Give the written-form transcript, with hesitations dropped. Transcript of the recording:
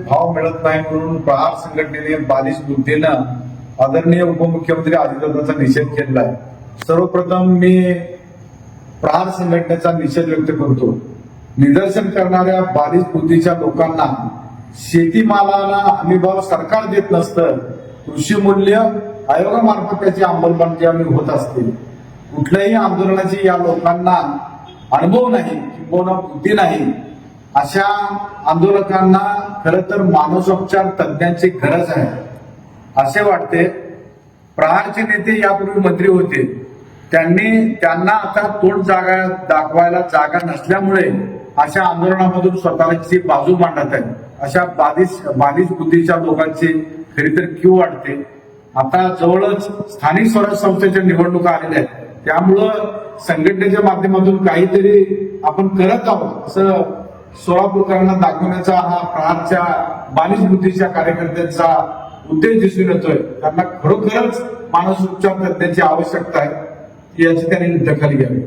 भाव मिळत नाही म्हणून प्रहार संघटनेने बालिश बुद्धीनं आदरणीय उपमुख्यमंत्री अजितदादांचा निषेध केला आहे. सर्वप्रथम मी प्रहार संघटनेचा निषेध व्यक्त करतो. निदर्शन करणाऱ्या बालिश बुद्धीच्या लोकांना शेतीमालाला हमीभाव सरकार देत नसतं, कृषी मूल्य आयोगामार्फत त्याची अंमलबजावणी होत असते. कुठल्याही आंदोलनाची या लोकांना अनुभव नाही किंवा बुद्धी नाही. अशा आंदोलकांना खरं तर मानसोपचार तज्ञांची गरज आहे असे वाटते. प्रहारचे नेते यापूर्वी मंत्री होते, त्यांना आता तोंड दाखवायला जागा नसल्यामुळे अशा आंदोलनामधून स्वतःची बाजू मांडत आहेत. अशा बालिश बुद्धीच्या लोकांची खरी तर कीव वाटते. आता जवळच स्थानिक स्वराज्य संस्थेच्या निवडणुका आलेल्या आहेत, त्यामुळं संघटनेच्या माध्यमातून काहीतरी आपण करत आहोत असं सोलापूरकरांना दाखवण्याचा हा प्रहारच्या बालिश बुद्धीच्या कार्यकर्त्यांचा उद्देश दिसून येतोय. त्यांना खरोखरच मानसोपचार तज्ञांची आवश्यकता आहे, याची त्यांनी दखल घ्यावी.